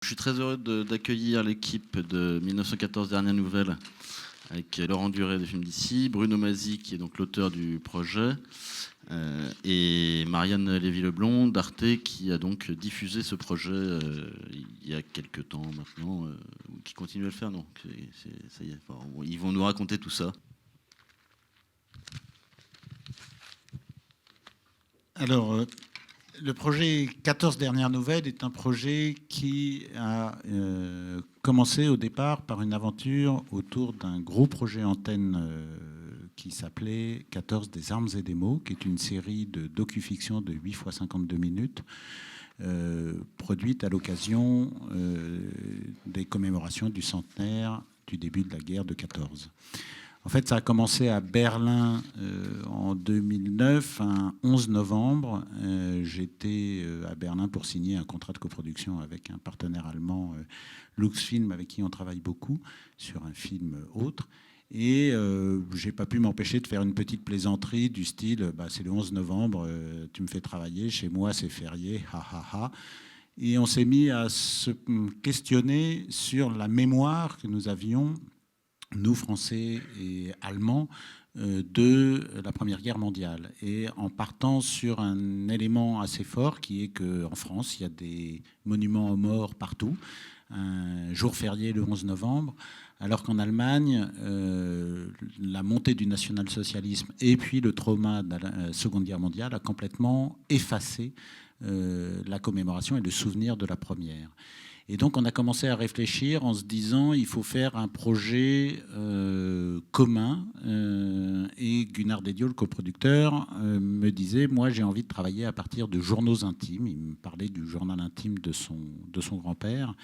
Je suis très heureux d'accueillir l'équipe de 1914 Dernières Nouvelles avec Laurent Duret des Films d'ici, Bruno Mazzi qui est donc l'auteur du projet et Marianne Lévy-Leblond d'Arte qui a donc diffusé ce projet il y a quelques temps maintenant, qui continue à le faire. Donc ça y est, enfin, ils vont nous raconter tout ça. Alors, le projet 14 dernières nouvelles est un projet qui a commencé au départ par une aventure autour d'un gros projet antenne qui s'appelait 14 des armes et des mots, qui est une série de docu-fiction de 8 fois 52 minutes, produite à l'occasion des commémorations du centenaire du début de la guerre de 14. En fait, ça a commencé à Berlin en 2009, un 11 novembre. J'étais à Berlin pour signer un contrat de coproduction avec un partenaire allemand, Luxfilm, avec qui on travaille beaucoup, sur un film autre. Et je n'ai pas pu m'empêcher de faire une petite plaisanterie du style c'est le 11 novembre, tu me fais travailler, chez moi c'est férié, ha ha ha. Et on s'est mis à se questionner sur la mémoire que nous avions, nous, Français et Allemands, de la Première Guerre mondiale. Et en partant sur un élément assez fort qui est qu'en France, il y a des monuments aux morts partout, un jour férié le 11 novembre, alors qu'en Allemagne, la montée du national-socialisme et puis le trauma de la Seconde Guerre mondiale a complètement effacé la commémoration et le souvenir de la première. Et donc, on a commencé à réfléchir en se disant il faut faire un projet commun. Et Gunnar Dédio, le coproducteur, me disait moi, j'ai envie de travailler à partir de journaux intimes. Il me parlait du journal intime de son grand-père.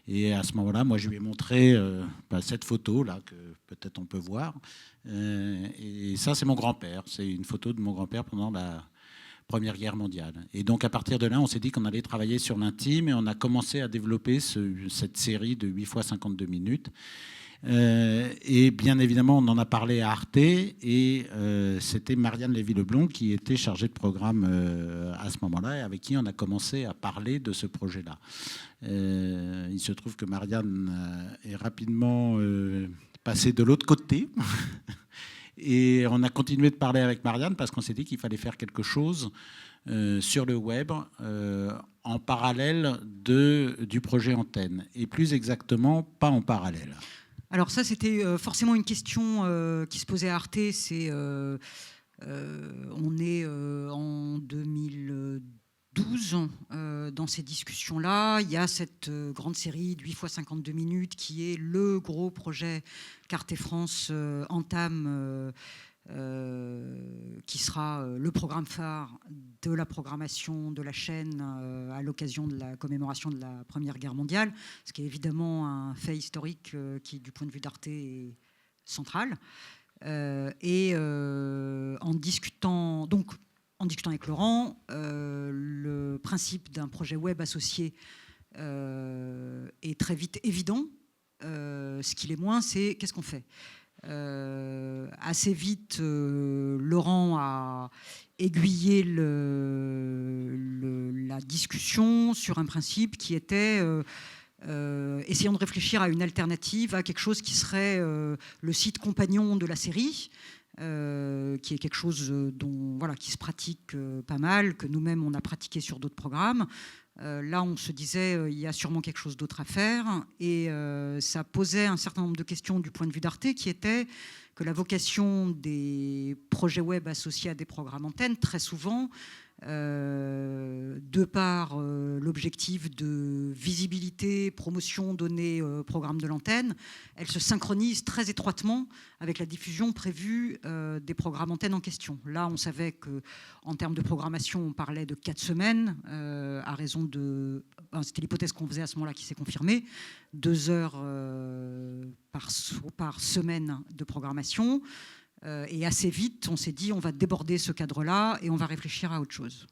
Et à ce moment-là, moi, je lui ai montré cette photo-là, que peut-être on peut voir. Et ça, c'est mon grand-père. C'est une photo de mon grand-père pendant la Première Guerre mondiale. Et donc, à partir de là, on s'est dit qu'on allait travailler sur l'intime et on a commencé à développer cette série de 8 fois 52 minutes. Et bien évidemment, on en a parlé à Arte et c'était Marianne Lévy-Leblond qui était chargée de programme à ce moment-là et avec qui on a commencé à parler de ce projet-là. Il se trouve que Marianne est rapidement passée de l'autre côté. Et on a continué de parler avec Marianne parce qu'on s'est dit qu'il fallait faire quelque chose sur le web en parallèle du projet Antenne. Et plus exactement, pas en parallèle. Alors ça, c'était forcément une question qui se posait à Arte. On est en 2012 dans ces discussions-là. Il y a cette grande série de 8 fois 52 minutes qui est le gros projet qu'Arte France entame, qui sera le programme phare de la programmation de la chaîne à l'occasion de la commémoration de la Première Guerre mondiale, ce qui est évidemment un fait historique qui, du point de vue d'Arte, est central. En discutant avec Laurent, le principe d'un projet web associé est très vite évident. Ce qu'il est moins, c'est qu'est-ce qu'on fait. Assez vite, Laurent a aiguillé la discussion sur un principe qui était essayons de réfléchir à une alternative, à quelque chose qui serait le site compagnon de la série, qui est quelque chose qui se pratique pas mal, que nous-mêmes on a pratiqué sur d'autres programmes. Là, on se disait il y a sûrement quelque chose d'autre à faire, et ça posait un certain nombre de questions du point de vue d'Arte, qui était que la vocation des projets web associés à des programmes antennes, très souvent, de par l'objectif de visibilité, promotion donnée au programme de l'antenne, elle se synchronise très étroitement avec la diffusion prévue des programmes antennes en question. Là, on savait qu'en termes de programmation, on parlait de 4 semaines, à raison de... C'était l'hypothèse qu'on faisait à ce moment-là qui s'est confirmée, 2 heures par semaine de programmation. Et assez vite, on s'est dit on va déborder ce cadre-là et on va réfléchir à autre chose.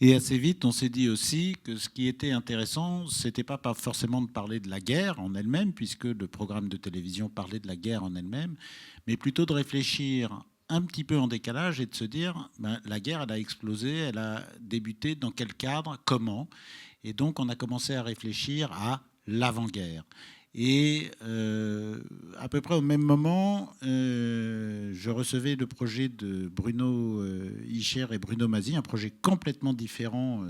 Et assez vite, on s'est dit aussi que ce qui était intéressant, c'était pas forcément de parler de la guerre en elle-même, puisque le programme de télévision parlait de la guerre en elle-même, mais plutôt de réfléchir un petit peu en décalage et de se dire la guerre, elle a explosé, elle a débuté, dans quel cadre, comment. Et donc, on a commencé à réfléchir à l'avant-guerre. Et à peu près au même moment, je recevais le projet de Bruno Ischer et Bruno Mazzi, un projet complètement différent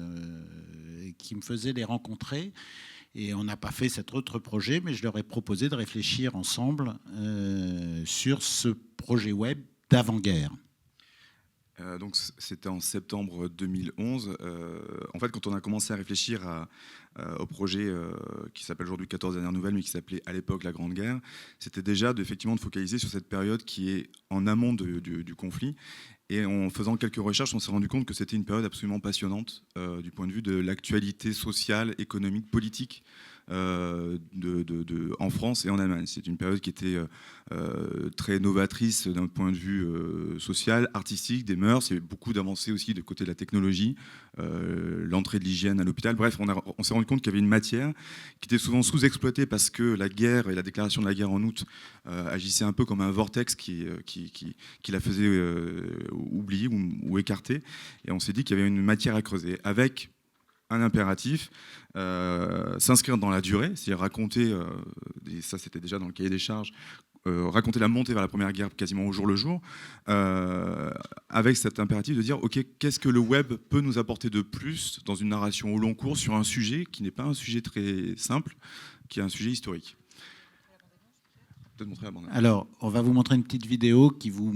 qui me faisait les rencontrer. Et on n'a pas fait cet autre projet, mais je leur ai proposé de réfléchir ensemble sur ce projet web d'avant-guerre. Donc c'était en septembre 2011. En fait, quand on a commencé à réfléchir au projet qui s'appelle aujourd'hui 14 dernières nouvelles, mais qui s'appelait à l'époque La Grande Guerre, c'était déjà effectivement de focaliser sur cette période qui est en amont du conflit. Et en faisant quelques recherches, on s'est rendu compte que c'était une période absolument passionnante du point de vue de l'actualité sociale, économique, politique en France et en Allemagne. C'est une période qui était très novatrice d'un point de vue social, artistique, des mœurs. Il y a eu beaucoup d'avancées aussi de côté de la technologie, l'entrée de l'hygiène à l'hôpital. Bref, on s'est rendu compte qu'il y avait une matière qui était souvent sous-exploitée parce que la guerre et la déclaration de la guerre en août agissaient un peu comme un vortex qui la faisait oublier ou écarter. Et on s'est dit qu'il y avait une matière à creuser avec un impératif, s'inscrire dans la durée, c'est-à-dire raconter, et ça c'était déjà dans le cahier des charges, raconter la montée vers la Première Guerre quasiment au jour le jour, avec cet impératif de dire ok, qu'est-ce que le web peut nous apporter de plus dans une narration au long cours sur un sujet qui n'est pas un sujet très simple, qui est un sujet historique. Alors, on va vous montrer une petite vidéo qui vous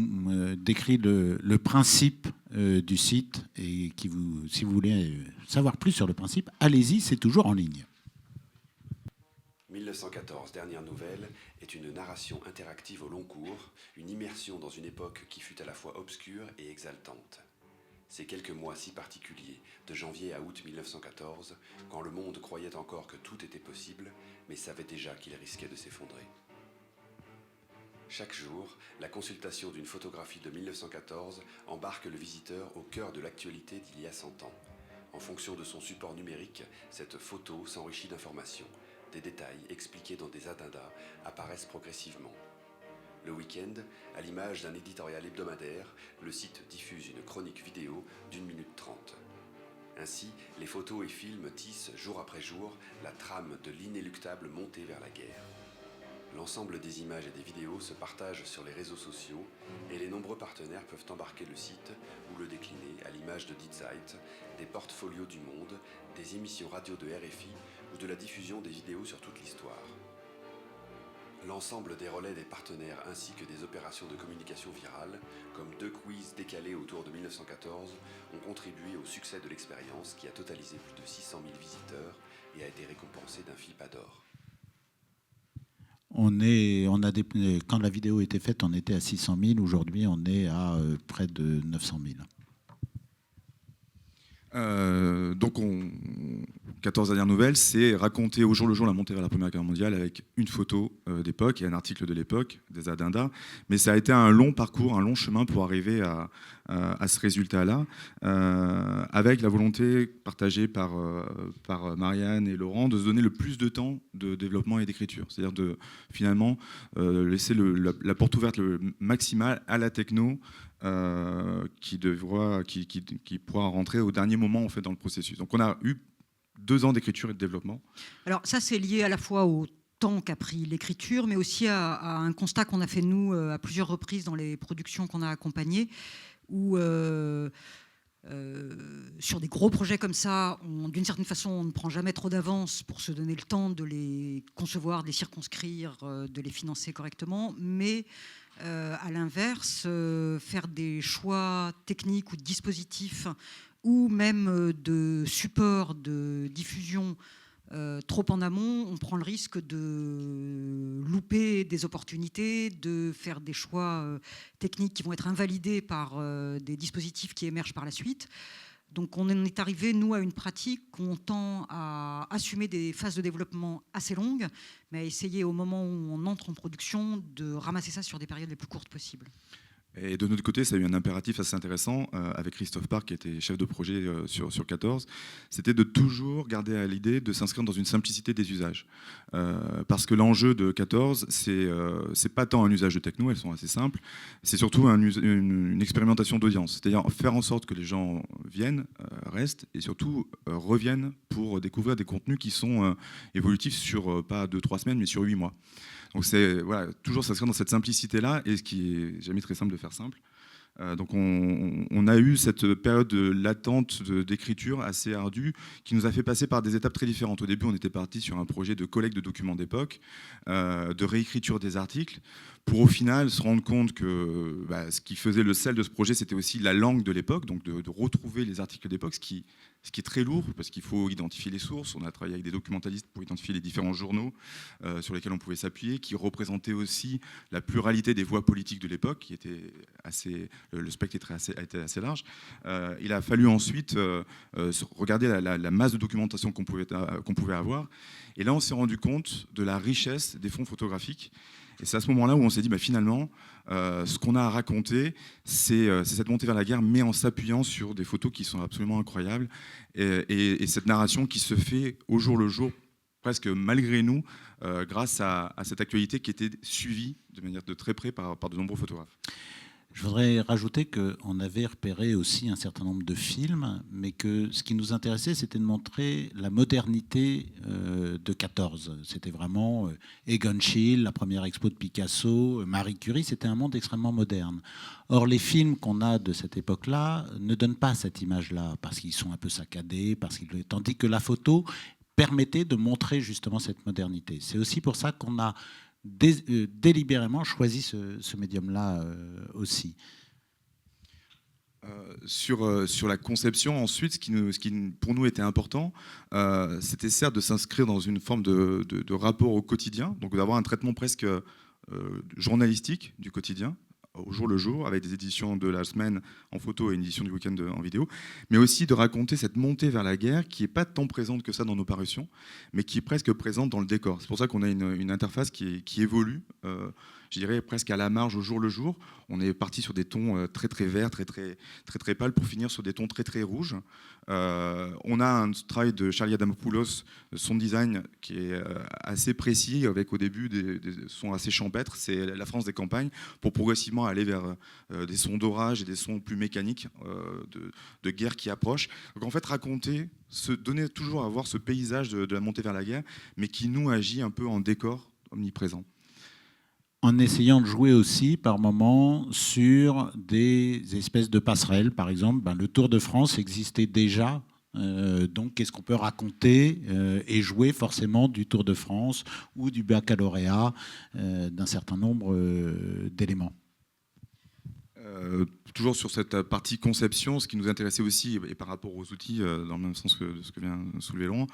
décrit le principe du site et qui vous, si vous voulez savoir plus sur le principe, allez-y, c'est toujours en ligne. 1914, dernière nouvelle, est une narration interactive au long cours, une immersion dans une époque qui fut à la fois obscure et exaltante. Ces quelques mois si particuliers, de janvier à août 1914, quand le monde croyait encore que tout était possible, mais savait déjà qu'il risquait de s'effondrer. Chaque jour, la consultation d'une photographie de 1914 embarque le visiteur au cœur de l'actualité d'il y a 100 ans. En fonction de son support numérique, cette photo s'enrichit d'informations. Des détails expliqués dans des addendas apparaissent progressivement. Le week-end, à l'image d'un éditorial hebdomadaire, le site diffuse une chronique vidéo d'1 minute 30. Ainsi, les photos et films tissent jour après jour la trame de l'inéluctable montée vers la guerre. L'ensemble des images et des vidéos se partagent sur les réseaux sociaux et les nombreux partenaires peuvent embarquer le site ou le décliner à l'image de Die Zeit, des portfolios du Monde, des émissions radio de RFI ou de la diffusion des vidéos sur toute l'histoire. L'ensemble des relais des partenaires ainsi que des opérations de communication virale, comme 2 quiz décalés autour de 1914, ont contribué au succès de l'expérience qui a totalisé plus de 600 000 visiteurs et a été récompensé d'un FIPA d'or. Quand la vidéo était faite, on était à 600 000. Aujourd'hui, on est à près de 900 000. Donc, 14 dernières nouvelles, c'est raconter au jour le jour la montée vers la Première Guerre mondiale avec une photo d'époque et un article de l'époque, des addendas. Mais ça a été un long parcours, un long chemin pour arriver à ce résultat-là, avec la volonté partagée par Marianne et Laurent de se donner le plus de temps de développement et d'écriture. C'est-à-dire de finalement laisser la porte ouverte le maximal à la techno, qui pourra rentrer au dernier moment en fait dans le processus. Donc on a eu 2 ans d'écriture et de développement. Alors ça, c'est lié à la fois au temps qu'a pris l'écriture, mais aussi à un constat qu'on a fait nous à plusieurs reprises dans les productions qu'on a accompagnées, où sur des gros projets comme ça, d'une certaine façon, on ne prend jamais trop d'avance pour se donner le temps de les concevoir, de les circonscrire, de les financer correctement, mais à l'inverse, faire des choix techniques ou de dispositifs ou même de support de diffusion trop en amont, on prend le risque de louper des opportunités, de faire des choix techniques qui vont être invalidés par des dispositifs qui émergent par la suite. Donc on en est arrivé, nous, à une pratique qu'on tend à assumer des phases de développement assez longues, mais à essayer au moment où on entre en production de ramasser ça sur des périodes les plus courtes possibles. Et de notre côté, ça a eu un impératif assez intéressant avec Christophe Park, qui était chef de projet sur 14. C'était de toujours garder à l'idée de s'inscrire dans une simplicité des usages. Parce que l'enjeu de 14, c'est pas tant un usage de techno, elles sont assez simples, c'est surtout une expérimentation d'audience. C'est-à-dire faire en sorte que les gens viennent, restent et surtout reviennent pour découvrir des contenus qui sont évolutifs sur pas 2-3 semaines, mais sur 8 mois. Donc c'est voilà, toujours s'inscrire dans cette simplicité-là, et ce qui est jamais très simple de faire simple. Donc on a eu cette période latente d'écriture assez ardue qui nous a fait passer par des étapes très différentes. Au début, on était parti sur un projet de collecte de documents d'époque, de réécriture des articles, pour au final se rendre compte que ce qui faisait le sel de ce projet, c'était aussi la langue de l'époque, donc de retrouver les articles d'époque, ce qui est très lourd, parce qu'il faut identifier les sources. On a travaillé avec des documentalistes pour identifier les différents journaux sur lesquels on pouvait s'appuyer, qui représentaient aussi la pluralité des voix politiques de l'époque, qui était assez... Le spectre était assez large. Il a fallu ensuite regarder la masse de documentation qu'on pouvait avoir. Et là, on s'est rendu compte de la richesse des fonds photographiques. Et c'est à ce moment-là où on s'est dit, finalement, ce qu'on a à raconter, c'est cette montée vers la guerre, mais en s'appuyant sur des photos qui sont absolument incroyables. Et cette narration qui se fait au jour le jour, presque malgré nous, grâce à cette actualité qui était suivie de manière de très près par de nombreux photographes. Je voudrais rajouter qu'on avait repéré aussi un certain nombre de films, mais que ce qui nous intéressait, c'était de montrer la modernité de 14. C'était vraiment Egon Schiele, la première expo de Picasso, Marie Curie, c'était un monde extrêmement moderne. Or, les films qu'on a de cette époque-là ne donnent pas cette image-là, parce qu'ils sont un peu saccadés, tandis que la photo permettait de montrer justement cette modernité. C'est aussi pour ça qu'on a délibérément choisi ce médium-là aussi. Sur la conception, ensuite, ce qui pour nous était important, c'était certes de s'inscrire dans une forme de rapport au quotidien, donc d'avoir un traitement presque journalistique du quotidien, au jour le jour, avec des éditions de la semaine en photo et une édition du week-end en vidéo, mais aussi de raconter cette montée vers la guerre qui n'est pas tant présente que ça dans nos parutions, mais qui est presque présente dans le décor. C'est pour ça qu'on a une interface qui évolue, je dirais presque à la marge au jour le jour. On est parti sur des tons très très verts, très très très très pâles, pour finir sur des tons très très rouges. On a un travail de Charlie Adamopoulos, son design qui est assez précis, avec au début des sons assez champêtres. C'est la France des campagnes, pour progressivement aller vers des sons d'orage et des sons plus mécaniques de guerre qui approchent. Donc en fait, raconter, donner toujours à voir ce paysage de la montée vers la guerre, mais qui nous agit un peu en décor omniprésent. En essayant de jouer aussi par moments sur des espèces de passerelles. Par exemple, le Tour de France existait déjà. Donc, qu'est-ce qu'on peut raconter et jouer forcément du Tour de France ou du baccalauréat, d'un certain nombre d'éléments. Toujours sur cette partie conception, ce qui nous intéressait aussi, et par rapport aux outils, dans le même sens que ce que vient de soulever Laurent,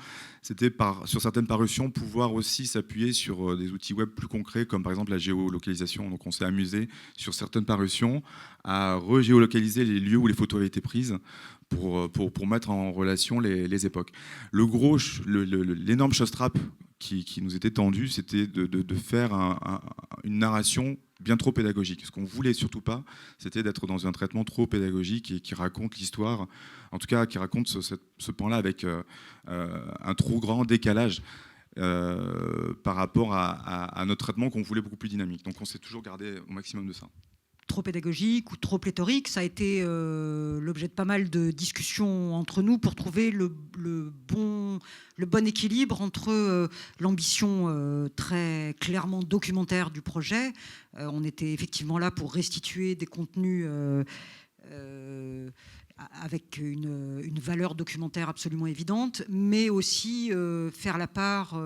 c'était sur certaines parutions pouvoir aussi s'appuyer sur des outils web plus concrets, comme par exemple la géolocalisation. Donc on s'est amusé sur certaines parutions à regéolocaliser les lieux où les photos avaient été prises pour mettre en relation les époques. L'énorme showstrap qui nous était tendu, c'était de faire une narration bien trop pédagogique. Ce qu'on voulait surtout pas, c'était d'être dans un traitement trop pédagogique et qui raconte l'histoire, en tout cas qui raconte ce pan-là avec un trop grand décalage par rapport à notre traitement qu'on voulait beaucoup plus dynamique. Donc on s'est toujours gardé au maximum de ça. Trop pédagogique ou trop pléthorique, ça a été l'objet de pas mal de discussions entre nous pour trouver le bon équilibre entre l'ambition très clairement documentaire du projet. On était effectivement là pour restituer des contenus avec une valeur documentaire absolument évidente, mais aussi faire la part,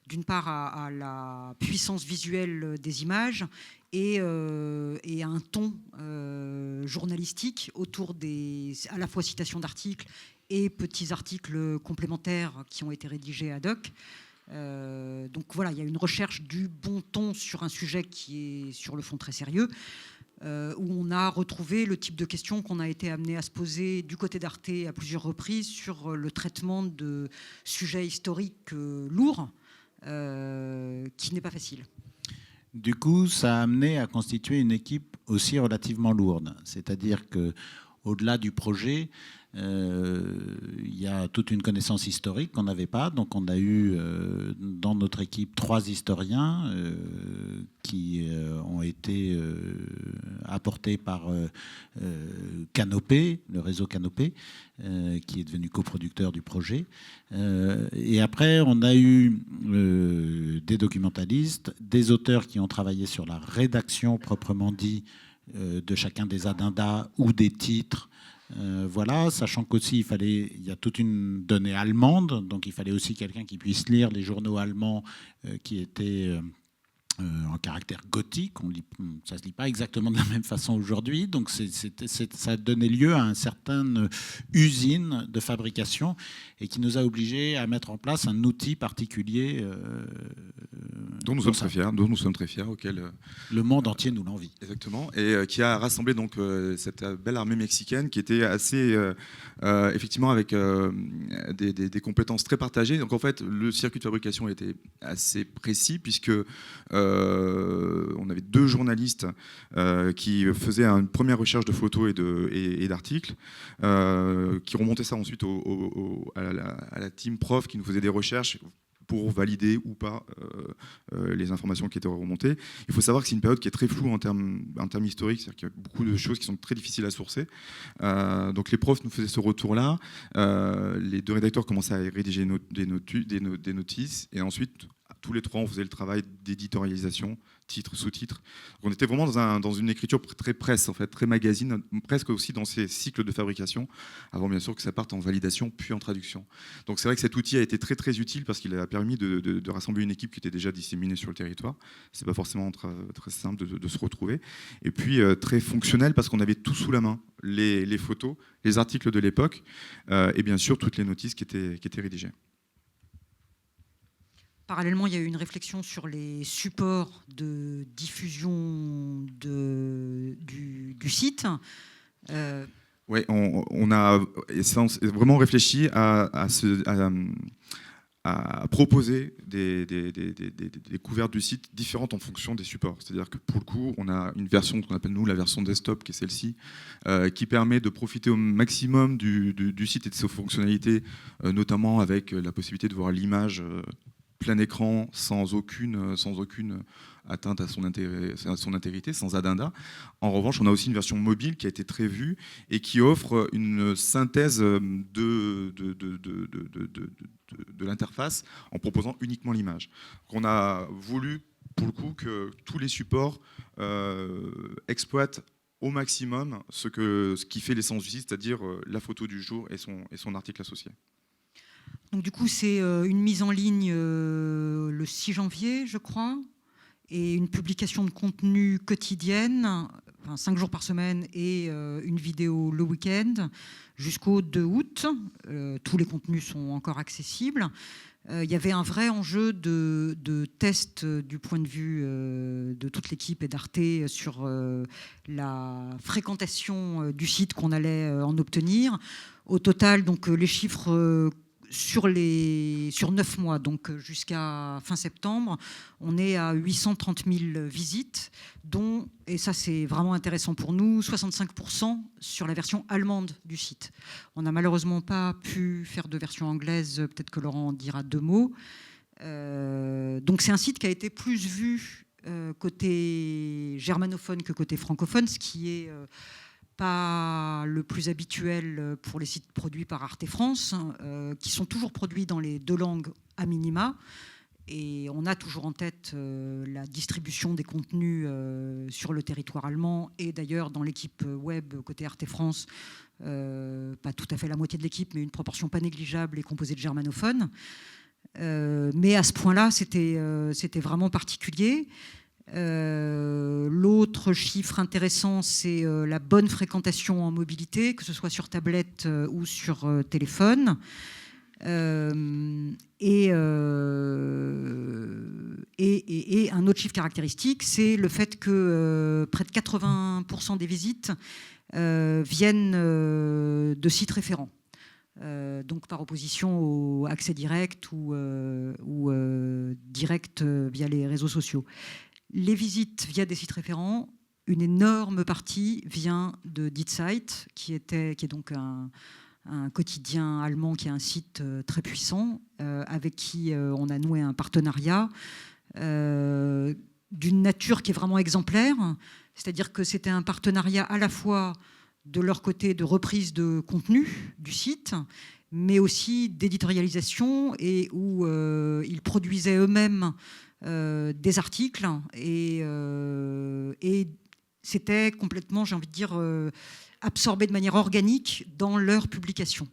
d'une part, à la puissance visuelle des images et un ton journalistique autour à la fois citations d'articles et petits articles complémentaires qui ont été rédigés ad hoc. Donc voilà, il y a une recherche du bon ton sur un sujet qui est sur le fond très sérieux, où on a retrouvé le type de questions qu'on a été amené à se poser du côté d'Arte à plusieurs reprises sur le traitement de sujets historiques lourds, qui n'est pas facile. Du coup, ça a amené à constituer une équipe aussi relativement lourde. C'est-à-dire qu'au-delà du projet, il y a toute une connaissance historique qu'on n'avait pas. Donc on a eu dans notre équipe 3 historiens qui ont été apportés par Canopé, le réseau Canopé, qui est devenu coproducteur du projet. Et après, on a eu des documentalistes, des auteurs qui ont travaillé sur la rédaction proprement dit de chacun des addenda ou des titres. Voilà, sachant qu'aussi il y a toute une donnée allemande, donc il fallait aussi quelqu'un qui puisse lire les journaux allemands qui étaient en caractère gothique. Ça ne se lit pas exactement de la même façon aujourd'hui. Donc ça a donné lieu à une certaine usine de fabrication et qui nous a obligés à mettre en place un outil particulier dont nous sommes très fiers, auquel le monde entier nous l'envie. Exactement, et qui a rassemblé donc cette belle armée mexicaine qui était assez effectivement avec des compétences très partagées. Donc en fait, le circuit de fabrication était assez précis puisque on avait 2 journalistes qui faisaient une première recherche de photos et d'articles, qui remontaient ça ensuite à la team prof qui nous faisait des recherches pour valider ou pas les informations qui étaient remontées. Il faut savoir que c'est une période qui est très floue en termes historiques, c'est-à-dire qu'il y a beaucoup de choses qui sont très difficiles à sourcer. Donc les profs nous faisaient ce retour-là, les 2 rédacteurs commençaient à rédiger des notices, et ensuite, tous les 3, on faisait le travail d'éditorialisation, titres, sous-titres. On était vraiment dans une écriture très presse, en fait, très magazine, presque aussi dans ces cycles de fabrication, avant bien sûr que ça parte en validation, puis en traduction. Donc c'est vrai que cet outil a été très très utile parce qu'il a permis de rassembler une équipe qui était déjà disséminée sur le territoire. C'est pas forcément très simple de se retrouver. Et puis très fonctionnel parce qu'on avait tout sous la main, les photos, les articles de l'époque, et bien sûr toutes les notices qui étaient rédigées. Parallèlement, il y a eu une réflexion sur les supports de diffusion du site. Oui, on a vraiment réfléchi à proposer des couvertes du site différentes en fonction des supports. C'est-à-dire que pour le coup, on a une version qu'on appelle nous la version desktop, qui est celle-ci, qui permet de profiter au maximum du site et de ses fonctionnalités, notamment avec la possibilité de voir l'image plein écran sans aucune atteinte à son intégrité, sans addenda. En revanche, on a aussi une version mobile qui a été très vue et qui offre une synthèse de l'interface en proposant uniquement l'image. On a voulu, pour le coup, que tous les supports exploitent au maximum ce qui fait l'essence du site, c'est-à-dire la photo du jour et son article associé. Donc du coup, c'est une mise en ligne le 6 janvier, je crois, et une publication de contenu quotidienne, 5 jours par semaine, et une vidéo le week-end, jusqu'au 2 août. Tous les contenus sont encore accessibles. Il y avait un vrai enjeu de test du point de vue de toute l'équipe et d'Arte sur la fréquentation du site qu'on allait en obtenir. Au total, donc, les chiffres sur 9 mois, donc jusqu'à fin septembre, on est à 830 000 visites, dont, et ça c'est vraiment intéressant pour nous, 65% sur la version allemande du site. On n'a malheureusement pas pu faire de version anglaise, peut-être que Laurent en dira 2 mots. Donc c'est un site qui a été plus vu côté germanophone que côté francophone, ce qui est pas le plus habituel pour les sites produits par Arte France, qui sont toujours produits dans les 2 langues à minima. Et on a toujours en tête la distribution des contenus sur le territoire allemand. Et d'ailleurs, dans l'équipe web côté Arte France, pas tout à fait la moitié de l'équipe, mais une proportion pas négligeable est composée de germanophones. Mais à ce point-là, c'était vraiment particulier. L'autre chiffre intéressant, c'est la bonne fréquentation en mobilité, que ce soit sur tablette ou sur téléphone. Et un autre chiffre caractéristique, c'est le fait que près de 80% des visites viennent de sites référents. Donc par opposition au accès direct ou direct via les réseaux sociaux. Les visites via des sites référents, une énorme partie vient de Die Zeit, qui est donc un quotidien allemand qui a un site très puissant, avec qui on a noué un partenariat d'une nature qui est vraiment exemplaire. C'est-à-dire que c'était un partenariat à la fois de leur côté de reprise de contenu du site, mais aussi d'éditorialisation, et où ils produisaient eux-mêmes des articles, et c'était complètement, j'ai envie de dire, absorbé de manière organique dans leur publication.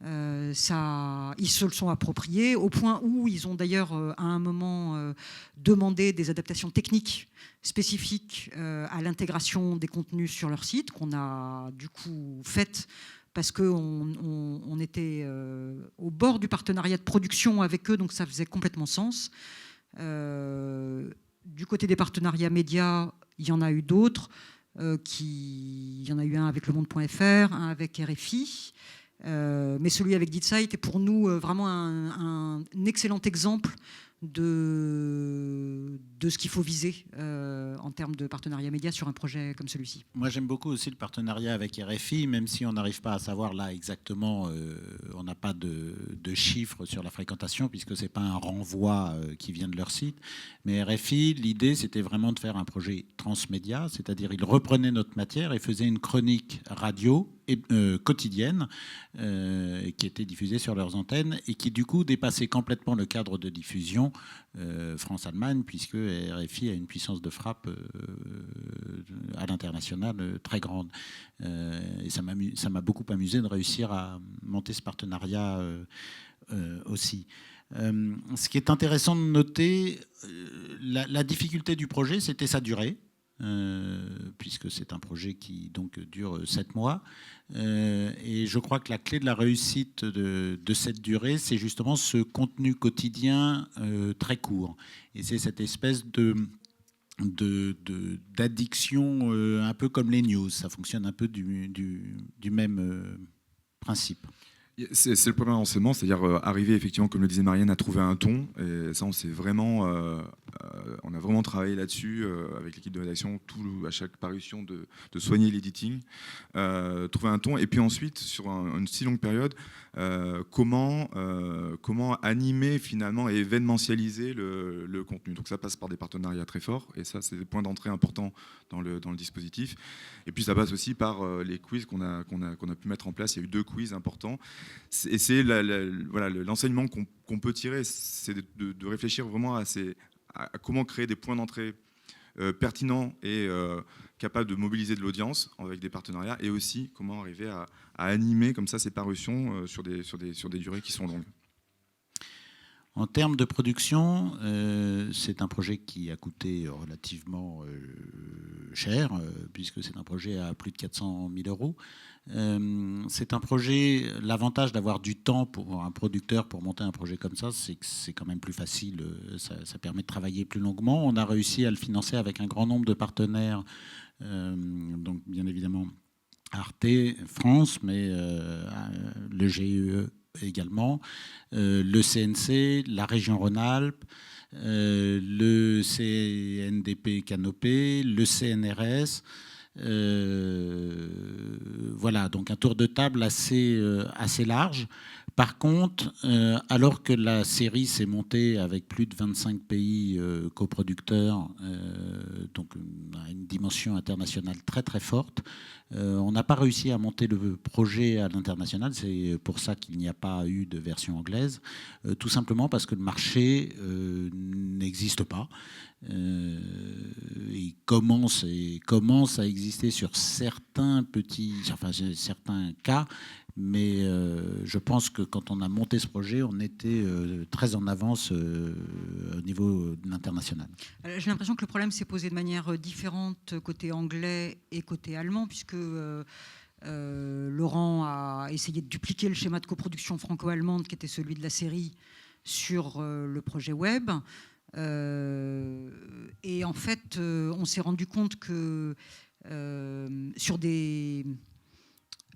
Ils se le sont appropriés au point où ils ont d'ailleurs à un moment demandé des adaptations techniques spécifiques à l'intégration des contenus sur leur site, qu'on a du coup faites parce qu'on était au bord du partenariat de production avec eux, donc ça faisait complètement sens. Du côté des partenariats médias, il y en a eu d'autres. Il y en a eu un avec Le Monde.fr, un avec RFI. Mais celui avec Die Zeit est pour nous vraiment un excellent exemple de ce qu'il faut viser en termes de partenariat média sur un projet comme celui-ci. Moi, j'aime beaucoup aussi le partenariat avec RFI, même si on n'arrive pas à savoir là exactement, on n'a pas de chiffres sur la fréquentation, puisque ce n'est pas un renvoi qui vient de leur site. Mais RFI, l'idée, c'était vraiment de faire un projet transmédia, c'est-à-dire ils reprenaient notre matière et faisaient une chronique radio quotidienne qui était diffusée sur leurs antennes et qui, du coup, dépassait complètement le cadre de diffusion France-Allemagne, puisque RFI a une puissance de frappe à l'international très grande. Et ça m'a beaucoup amusé de réussir à monter ce partenariat aussi. Ce qui est intéressant de noter, la difficulté du projet, c'était sa durée. Puisque c'est un projet qui donc dure 7 mois. Et je crois que la clé de la réussite de cette durée, c'est justement ce contenu quotidien très court. Et c'est cette espèce d'addiction un peu comme les news. Ça fonctionne un peu du même principe. C'est le premier enseignement, c'est-à-dire arriver effectivement, comme le disait Marianne, à trouver un ton. Et ça, on a vraiment travaillé là-dessus avec l'équipe de rédaction, à chaque parution de soigner l'editing, trouver un ton. Et puis ensuite, sur une si longue période, comment animer finalement et événementialiser le contenu. Donc ça passe par des partenariats très forts, et ça, c'est des points d'entrée importants dans le dispositif. Et puis ça passe aussi par les quiz qu'on a pu mettre en place. Il y a eu 2 quiz importants. Et c'est l'enseignement qu'on peut tirer, c'est de réfléchir vraiment à comment créer des points d'entrée pertinents et capables de mobiliser de l'audience avec des partenariats, et aussi comment arriver à animer comme ça ces parutions sur des durées qui sont longues. En termes de production, c'est un projet qui a coûté relativement cher, puisque c'est un projet à plus de 400 000 euros. C'est un projet, l'avantage d'avoir du temps pour un producteur pour monter un projet comme ça, c'est que c'est quand même plus facile, ça permet de travailler plus longuement. On a réussi à le financer avec un grand nombre de partenaires, donc bien évidemment Arte France, mais le GIE également, le CNC, la région Rhône-Alpes, le CNDP Canopé, le CNRS. Voilà, donc un tour de table assez large. Par contre, alors que la série s'est montée avec plus de 25 pays coproducteurs, donc une dimension internationale très très forte, on n'a pas réussi à monter le projet à l'international. C'est pour ça qu'il n'y a pas eu de version anglaise, tout simplement parce que le marché n'existe pas. Il commence à exister sur certains cas, mais je pense que quand on a monté ce projet, on était très en avance au niveau international. J'ai l'impression que le problème s'est posé de manière différente côté anglais et côté allemand, puisque Laurent a essayé de dupliquer le schéma de coproduction franco-allemande qui était celui de la série sur le projet web. Et en fait, on s'est rendu compte que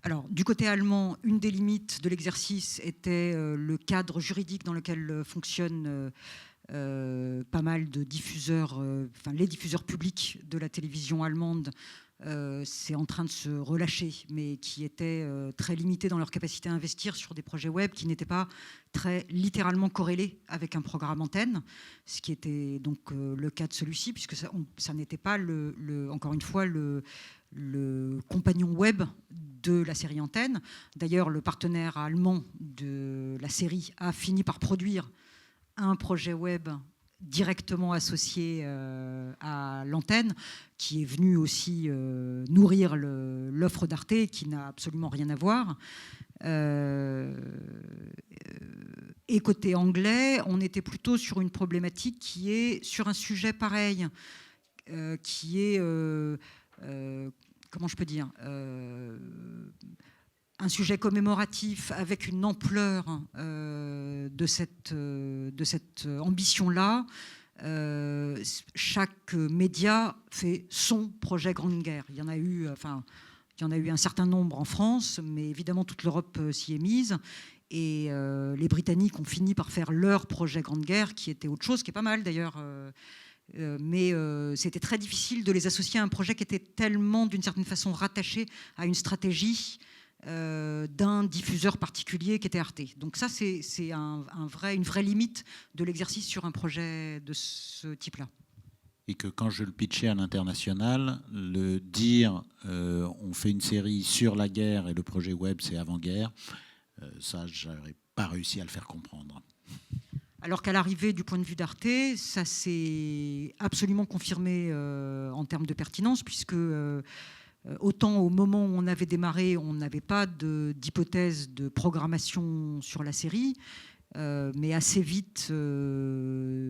Alors, du côté allemand, une des limites de l'exercice était le cadre juridique dans lequel fonctionne pas mal de diffuseurs, les diffuseurs publics de la télévision allemande, c'est en train de se relâcher, mais qui étaient très limités dans leur capacité à investir sur des projets web qui n'étaient pas très littéralement corrélés avec un programme antenne, ce qui était donc le cas de celui-ci, puisque ça n'était pas, encore une fois, le compagnon web de la série antenne. D'ailleurs, le partenaire allemand de la série a fini par produire un projet web directement associé à l'antenne, qui est venu aussi nourrir l'offre d'Arte, qui n'a absolument rien à voir. Et côté anglais, on était plutôt sur une problématique qui est sur un sujet pareil, qui est, comment je peux dire, un sujet commémoratif avec une ampleur de cette ambition-là. Chaque média fait son projet Grande Guerre. Il y en a eu un certain nombre en France, mais évidemment toute l'Europe s'y est mise. Et les Britanniques ont fini par faire leur projet Grande Guerre, qui était autre chose, qui est pas mal d'ailleurs. Mais c'était très difficile de les associer à un projet qui était tellement, d'une certaine façon, rattaché à une stratégie d'un diffuseur particulier qui était Arte. Donc ça, c'est une vraie limite de l'exercice sur un projet de ce type-là. Et que quand je le pitchais à l'international, le dire on fait une série sur la guerre et le projet web c'est avant-guerre, ça, j'aurais pas réussi à le faire comprendre. Alors qu'à l'arrivée du point de vue d'Arte, ça s'est absolument confirmé en termes de pertinence, puisque autant au moment où on avait démarré, on n'avait pas d'hypothèse de programmation sur la série, mais assez vite,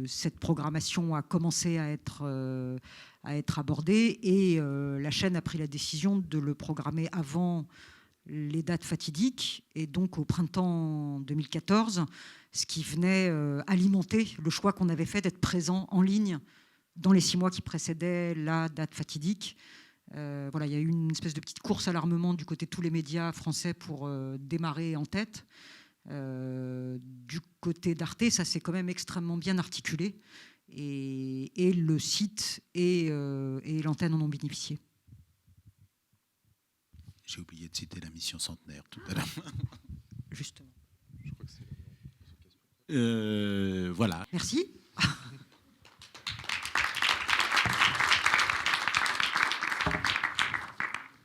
cette programmation a commencé à être abordée, et la chaîne a pris la décision de le programmer avant les dates fatidiques, et donc au printemps 2014, ce qui venait alimenter le choix qu'on avait fait d'être présent en ligne dans les 6 mois qui précédaient la date fatidique. Voilà, il y a eu une espèce de petite course à l'armement du côté de tous les médias français pour démarrer en tête. Du côté d'Arte, ça s'est quand même extrêmement bien articulé, et le site et l'antenne en ont bénéficié. J'ai oublié de citer la mission centenaire tout à l'heure. Justement. Voilà. Merci.